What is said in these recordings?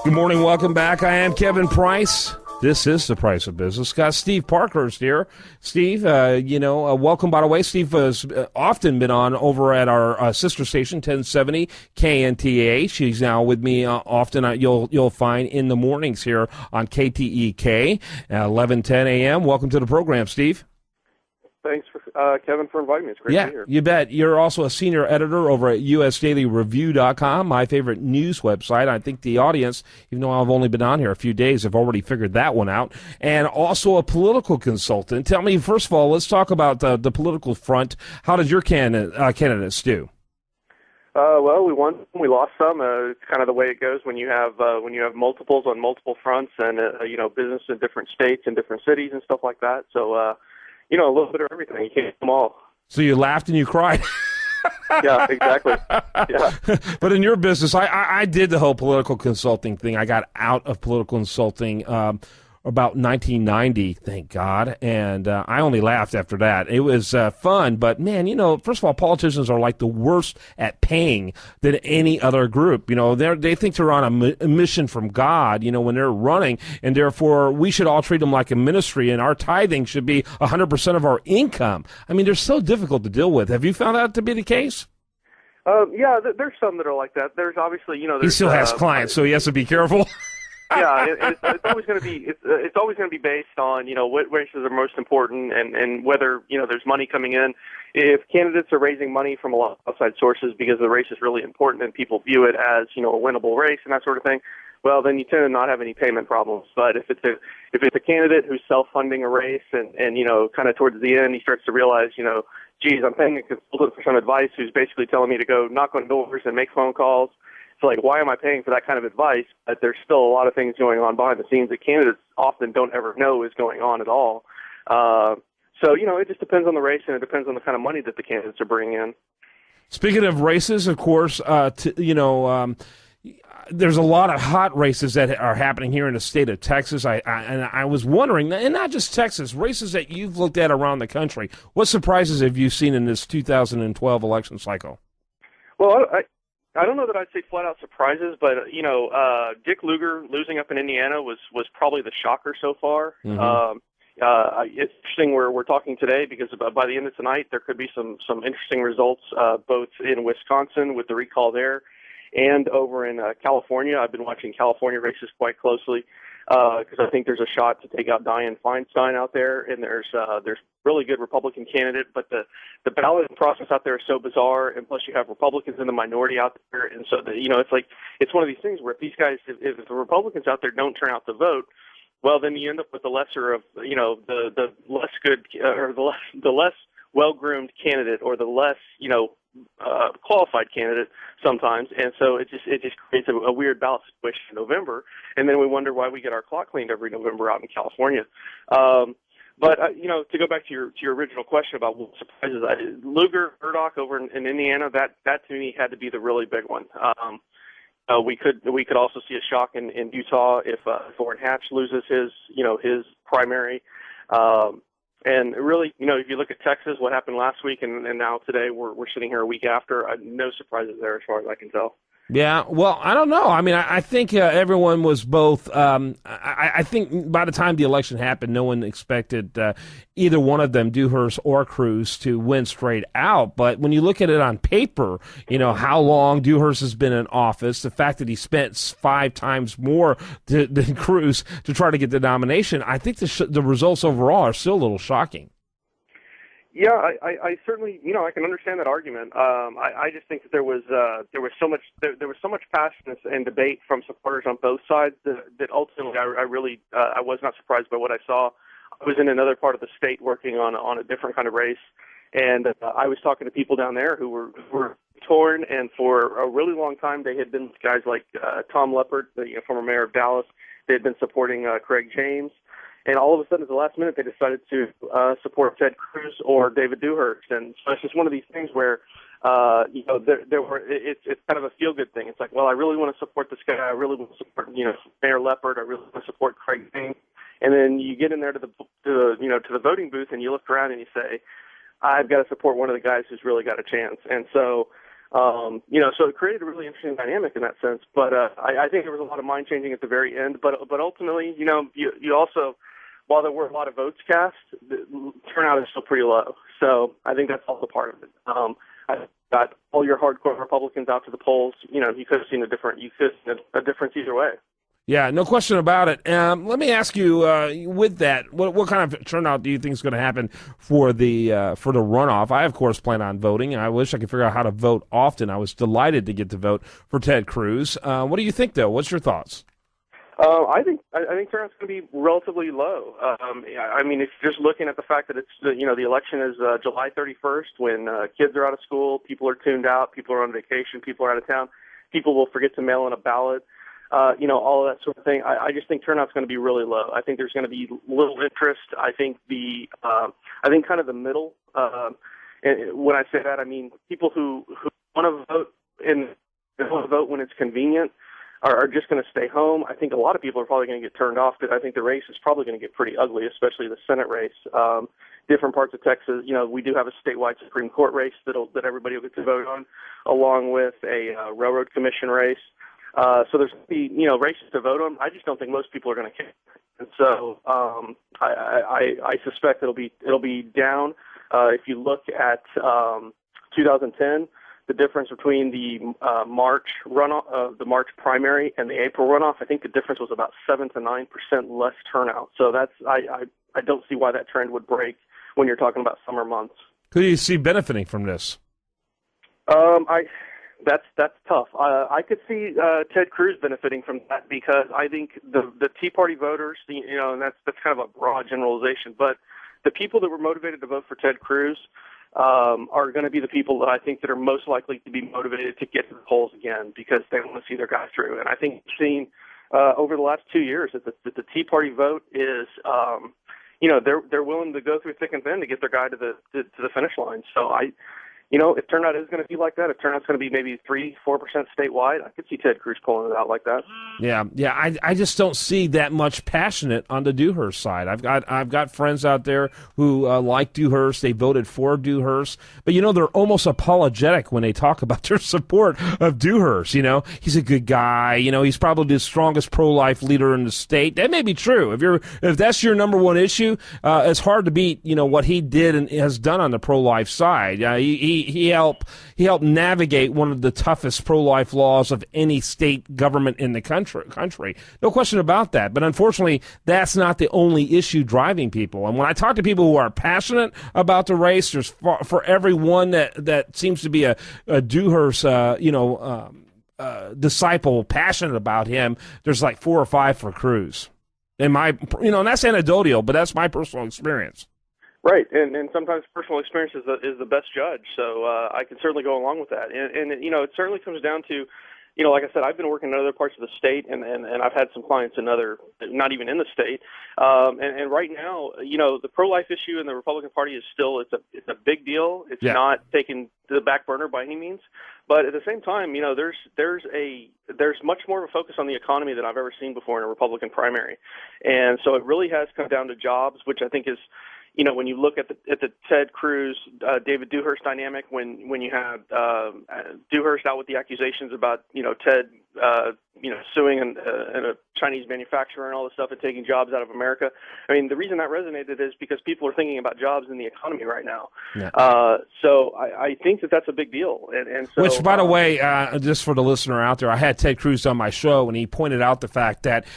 Good morning. Welcome back. I am Kevin Price. This is The Price of Business. Got Steve Parkhurst here. Steve, welcome, by the way. Steve has often been on over at our sister station, 1070 KNTAH. She's now with me often. You'll find in the mornings here on KTEK, 11:10 a.m. Welcome to the program, Steve. Thanks, Kevin, for inviting me. It's great to be here. You bet. You're also a senior editor over at usdailyreview.com, my favorite news website. I think the audience, even though I've only been on here a few days, have already figured that one out. And also a political consultant. Tell me, first of all, let's talk about the political front. How did your candidates do? Well, we won, we lost some. It's kind of the way it goes when you have multiples on multiple fronts and business in different states and different cities and stuff like that. So. A little bit of everything. You can't get them all. So you laughed and you cried. Yeah, exactly. Yeah. But in your business, I did the whole political consulting thing. I got out of political consulting about 1990, thank God, and I only laughed after that. It was fun, but man, first of all, politicians are like the worst at paying than any other group. They think they're on a mission from God, when they're running, and therefore we should all treat them like a ministry, and our tithing should be 100% of our income. I mean, they're so difficult to deal with. Have you found that to be the case? Yeah, there's some that are like that. There's obviously, he still has clients, so he has to be careful. Yeah, it's always going to be it's always going to be based on what races are most important and whether there's money coming in. If candidates are raising money from a lot of outside sources because the race is really important and people view it as a winnable race and that sort of thing, well then you tend to not have any payment problems. But if it's a candidate who's self-funding a race and kind of towards the end he starts to realize geez, I'm paying a consultant for some advice who's basically telling me to go knock on doors and make phone calls. Like, why am I paying for that kind of advice? But there's still a lot of things going on behind the scenes that candidates often don't ever know is going on at all. So, it just depends on the race and it depends on the kind of money that the candidates are bringing in. Speaking of races, of course, there's a lot of hot races that are happening here in the state of Texas. I was wondering, and not just Texas, races that you've looked at around the country. What surprises have you seen in this 2012 election cycle? Well, I don't know that I'd say flat-out surprises, but, Dick Lugar losing up in Indiana was probably the shocker so far. Mm-hmm. It's interesting we're talking today because by the end of tonight there could be some interesting results both in Wisconsin with the recall there and over in California. I've been watching California races quite closely because I think there's a shot to take out Dianne Feinstein out there, and there's really good Republican candidate, but the balloting process out there is so bizarre, and plus you have Republicans in the minority out there, and so it's one of these things where if the Republicans out there don't turn out to vote, well then you end up with the lesser of the less good or the less well-groomed candidate or the less qualified candidate sometimes, and so it just creates a weird ballot situation in November, and then we wonder why we get our clock cleaned every November out in California. But to go back to your original question about what surprises, Lugar Murdoch over in Indiana, that to me had to be the really big one. We could also see a shock in Utah if Orrin Hatch loses his primary. And really, if you look at Texas, what happened last week and now today, we're sitting here a week after. No surprises there as far as I can tell. Yeah, well, I don't know. I mean, I think everyone was both. I think by the time the election happened, no one expected either one of them, Dewhurst or Cruz, to win straight out. But when you look at it on paper, how long Dewhurst has been in office, the fact that he spent 5 times more than Cruz to try to get the nomination, I think the results overall are still a little shocking. Yeah, I certainly, I can understand that argument. I just think that there was so much passion and debate from supporters on both sides that ultimately I was not surprised by what I saw. I was in another part of the state working on a different kind of race, and I was talking to people down there who were torn, and for a really long time they had been guys like Tom Leppert, the former mayor of Dallas. They had been supporting Craig James. And all of a sudden, at the last minute, they decided to support Ted Cruz or David Dewhurst. And so it's just one of these things where, it's kind of a feel-good thing. It's like, well, I really want to support this guy. I really want to support, Mayor Leppert. I really want to support Craig James. And then you get in there to the voting booth, and you look around and you say, I've got to support one of the guys who's really got a chance. And so So it created a really interesting dynamic in that sense. But I think there was a lot of mind changing at the very end. But ultimately, you also, while there were a lot of votes cast, the turnout is still pretty low. So I think that's also part of it. I got all your hardcore Republicans out to the polls. You could have seen a difference either way. Yeah, no question about it. Let me ask you, with that, what kind of turnout do you think is going to happen for the runoff? I, of course, plan on voting. I wish I could figure out how to vote often. I was delighted to get to vote for Ted Cruz. What do you think, though? What's your thoughts? I think turnout's going to be relatively low. I mean, if you're just looking at the fact that it's the election is July 31st, when kids are out of school, people are tuned out, people are on vacation, people are out of town, people will forget to mail in a ballot. All of that sort of thing. I just think turnout's going to be really low. I think there's going to be little interest. I think kind of the middle. And when I say that, I mean people who want to vote and want to vote when it's convenient are just going to stay home. I think a lot of people are probably going to get turned off because I think the race is probably going to get pretty ugly, especially the Senate race. Different parts of Texas, we do have a statewide Supreme Court race that everybody will get to vote on, along with a railroad commission race. So there's going to be, races to vote on. I just don't think most people are going to care. And so I suspect it'll be down. If you look at 2010, the difference between the March runoff, the March primary, and the April runoff, I think the difference was about 7 to 9% less turnout. So I don't see why that trend would break when you're talking about summer months. Who do you see benefiting from this? That's tough. I could see Ted Cruz benefiting from that because I think the Tea Party voters, and that's kind of a broad generalization, but the people that were motivated to vote for Ted Cruz are going to be the people that I think that are most likely to be motivated to get to the polls again because they want to see their guy through. And I think we've seen over the last 2 years that the Tea Party vote is, they're willing to go through thick and thin to get their guy to the finish line. So if turnout is going to be like that, if turnout's going to be maybe 3-4% statewide, I could see Ted Cruz pulling it out like that. Yeah. I just don't see that much passionate on the Dewhurst side. I've got friends out there who like Dewhurst. They voted for Dewhurst, but they're almost apologetic when they talk about their support of Dewhurst. He's a good guy. He's probably the strongest pro-life leader in the state. That may be true. If that's your number one issue, it's hard to beat what he did and has done on the pro-life side. He helped navigate one of the toughest pro-life laws of any state government in the country. No question about that. But unfortunately, that's not the only issue driving people. And when I talk to people who are passionate about the race, there's for every one that seems to be a Dewhurst, disciple passionate about him, there's like 4 or 5 for Cruz. And and that's anecdotal, but that's my personal experience. Right, and sometimes personal experience is the best judge, so I can certainly go along with that. And it certainly comes down to, like I said, I've been working in other parts of the state, and I've had some clients in not even in the state. And right now, the pro-life issue in the Republican Party is still it's a big deal. It's not taken to the back burner by any means. But at the same time, there's much more of a focus on the economy than I've ever seen before in a Republican primary, and so it really has come down to jobs, which I think is. When you look at the Ted Cruz, David Dewhurst dynamic, when you have Dewhurst out with the accusations about Ted suing a Chinese manufacturer and all this stuff and taking jobs out of America. I mean, the reason that resonated is because people are thinking about jobs in the economy right now. Yeah. So I think that's a big deal. And so, which, by the way, just for the listener out there, I had Ted Cruz on my show, and he pointed out the fact that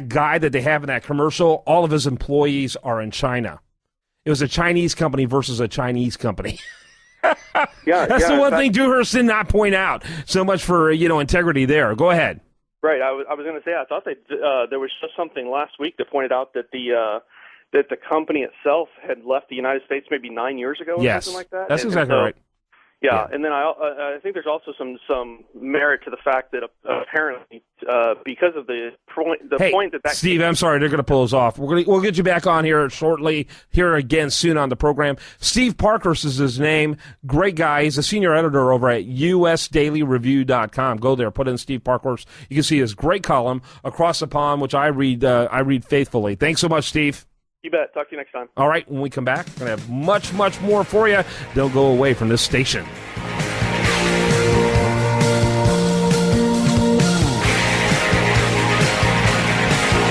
guy that they have in that commercial, all of his employees are in China. It was a Chinese company versus a Chinese company. That's the one thing Dewhurst did not point out. So much for integrity there. Go ahead. Right. I was going to say I thought there was just something last week that pointed out that the company itself had left the United States maybe 9 years ago or something like that. That's exactly right. Yeah, and then I think there's also some merit to the fact that apparently because of the point that Steve, I'm sorry, they're going to pull us off. We'll get you back on here shortly. Here again soon on the program. Steve Parkhurst is his name. Great guy. He's a senior editor over at usdailyreview.com. Go there, put in Steve Parkhurst. You can see his great column Across the Pond, which I read faithfully. Thanks so much, Steve. You bet. Talk to you next time. All right, when we come back, we're going to have much, much more for you. Don't go away from this station.